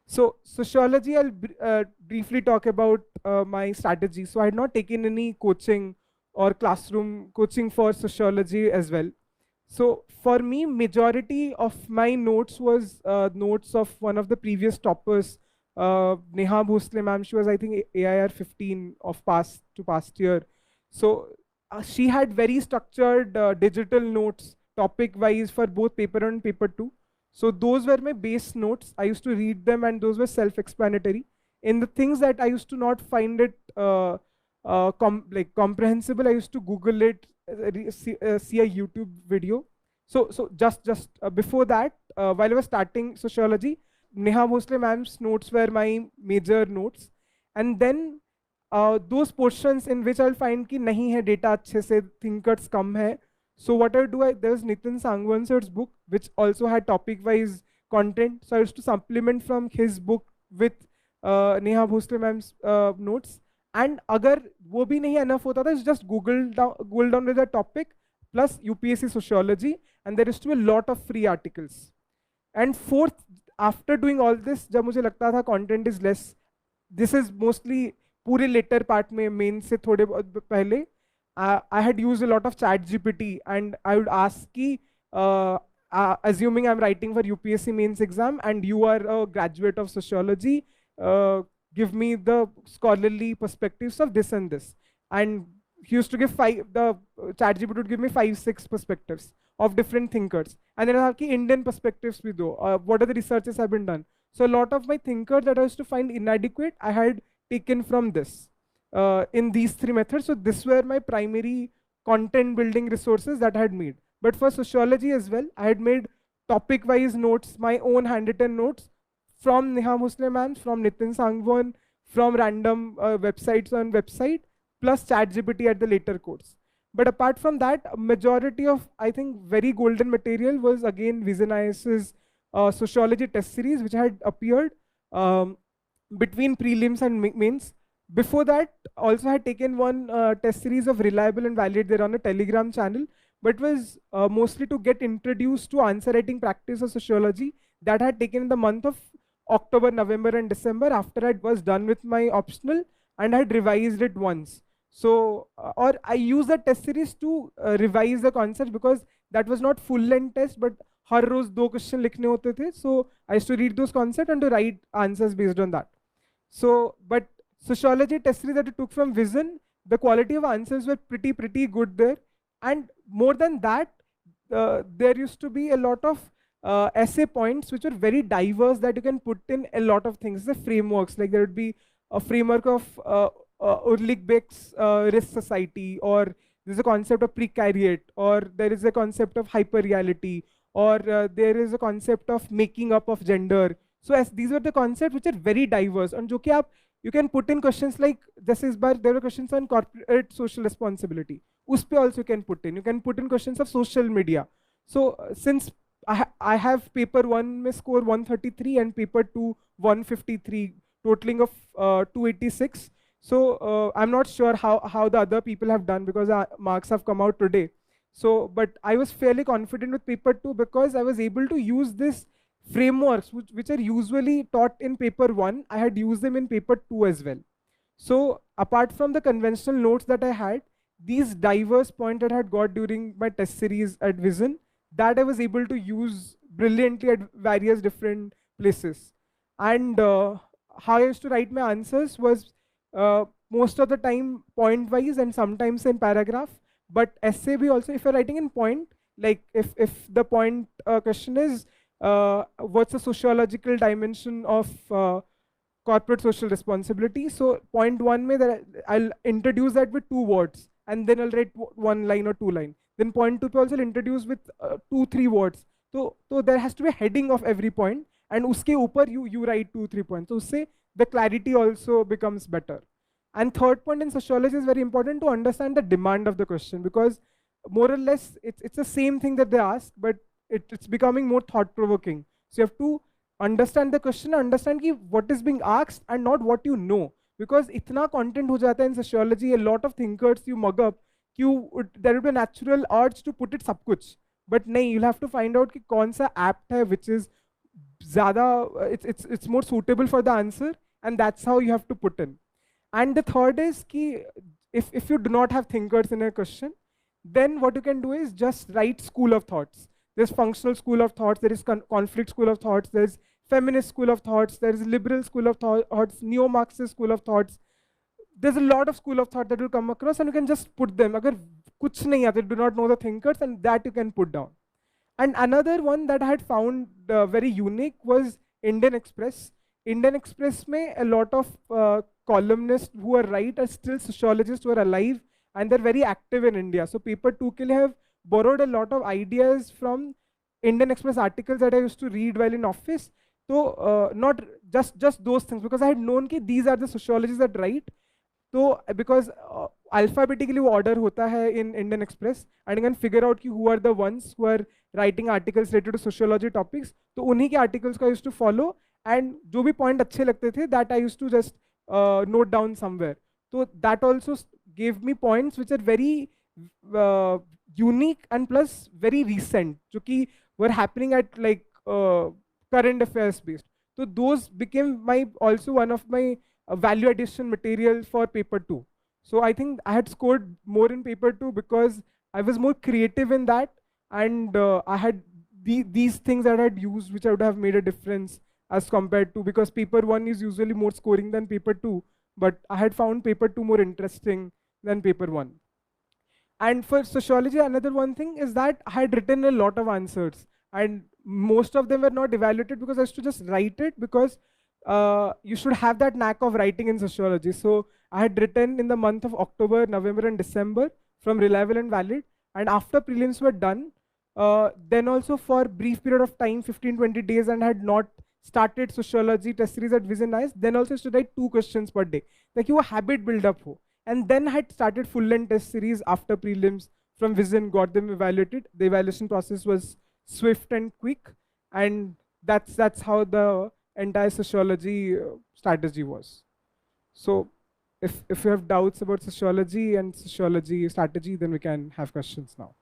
So sociology, I'll briefly talk about my strategy. So I had not taken any coaching or classroom coaching for sociology as well. So for me, majority of my notes was notes of one of the previous toppers, Neha Bhosle ma'am. She was, I think, AIR 15 of past year. So she had very structured digital notes, topic wise, for both paper 1 and paper 2. So those were my base notes. I used to read them, and those were self-explanatory. In the things that I used to not find it like comprehensible, I used to Google it, see a YouTube video. So just before that, while I was starting sociology, Neha Bhosle ma'am's notes were my major notes, and then those portions in which I'll find कि नहीं है data अच्छे से, thinkers कम है. So what I do, there's Nitin Sangwan's book, which also had topic-wise content. So I used to supplement from his book with Neha Bhosle ma'am's notes. And अगर वो भी नहीं enough होता था, just Google down with the topic plus UPSC sociology, and there used to be a lot of free articles. And fourth, after doing all this, जब मुझे लगता था content is less, this is mostly पूरे later part में, main से थोड़े बहुत पहले, I had used a lot of chat GPT, and I would ask ki, assuming I'm writing for UPSC mains exam and you are a graduate of sociology, give me the scholarly perspectives of this and this. And he used to give the chat GPT would give me 5-6 perspectives of different thinkers. And then I have Indian perspectives with what are the researches have been done. So a lot of my thinkers that I used to find inadequate, I had taken from this. In these 3 methods. So this were my primary content building resources that I had made. But for sociology as well, I had made topic wise notes, my own handwritten notes from Neha Bhosle ma'am, from Nitin Sangwan, from random websites on website, plus ChatGPT at the later course. But apart from that, a majority of, I think, very golden material was again Vision IS's sociology test series, which had appeared between prelims and mains. Before that, also had taken one test series of Reliable and Valid there on a Telegram channel, but was mostly to get introduced to answer writing practice of sociology that I had taken in the month of October, November, and December after I was done with my optional and I had revised it once. So, or I used the test series to revise the concepts because that was not full-length test, but हर रोज 2 question लिखने होते थे. So I used to read those concepts and to write answers based on that. So, but sociology test series that we took from Vision, the quality of answers were pretty good there. And more than that, there used to be a lot of essay points which are very diverse that you can put in a lot of things. The frameworks, like there would be a framework of Ulrich Beck's risk society, or there's a concept of precariat, or there is a concept of hyperreality, or there is a concept of making up of gender. So as these were the concepts which are very diverse, and जो कि आप you can put in questions like, this is bar, there were questions on corporate social responsibility. Uspe also you can put in. You can put in questions of social media. So since I have paper 1 may score 133 and paper 2 153, totaling of 286. So I'm not sure how the other people have done because marks have come out today. So, but I was fairly confident with paper 2 because I was able to use this frameworks which are usually taught in paper 1, I had used them in paper 2 as well. So apart from the conventional notes that I had, these diverse points that I had got during my test series at Vision, that I was able to use brilliantly at various different places. And how I used to write my answers was most of the time point wise and sometimes in paragraph, but essay be also, if you're writing in point, like if the point question is, what's the sociological dimension of corporate social responsibility? So point 1 mein that I'll introduce that with 2 words, and then I'll write 1 line or 2 line. Then point 2 pe also introduce with 2-3 words. So there has to be a heading of every point, and uske upar you write 2-3 points. So usse the clarity also becomes better. And third point in sociology is very important to understand the demand of the question, because more or less it's the same thing that they ask, but it's becoming more thought-provoking. So you have to understand the question, understand ki what is being asked and not what you know. Because itna content ho jata hai in sociology, a lot of thinkers you mug up, there will be a natural urge to put it sab kuch. But nahi, you'll have to find out ki kaun sa apt hai, which is it's more suitable for the answer, and that's how you have to put in. And the third is ki, if you do not have thinkers in a question, then what you can do is just write school of thoughts. There's functional school of thoughts, there is conflict school of thoughts, there's feminist school of thoughts, there is liberal school of thoughts, neo-Marxist school of thoughts. There's a lot of school of thought that will come across, and you can just put them. Agar kuch nahi aata, do not know the thinkers, and that you can put down. And another one that I had found very unique was Indian Express. Indian Express mein a lot of columnists who are right are still sociologists who are alive, and they're very active in India. So paper 2 ke liye have borrowed a lot of ideas from Indian Express articles that I used to read while in office. So not just those things, because I had known कि these are the sociologists that write. So because alphabetically order hota hai in Indian Express, and you can figure out ki who are the ones who are writing articles related to sociology topics. तो उन्हीं के articles का I used to follow, and जो भी point अच्छे लगते थे, that I used to just note down somewhere. So that also gave me points which are very unique and plus very recent, जो कि were happening at like current affairs based. So those became my also one of my value addition material for paper 2. So I think I had scored more in paper 2 because I was more creative in that, and I had these things that I had used which I would have made a difference as compared to, because paper 1 is usually more scoring than paper 2, but I had found paper 2 more interesting than paper 1. And for sociology, another one thing is that I had written a lot of answers, and most of them were not evaluated because I used to just write it, because you should have that knack of writing in sociology. So I had written in the month of October, November, and December from Reliable and Valid. And after prelims were done, then also for a brief period of time, 15-20 days, and had not started sociology test series at Vision Eyes, then also used to write 2 questions per day. Like you a habit build up ho. And then had started full length test series after prelims from Vision, got them evaluated. The evaluation process was swift and quick, and that's how the entire sociology strategy was. So if you have doubts about sociology and sociology strategy, then we can have questions now.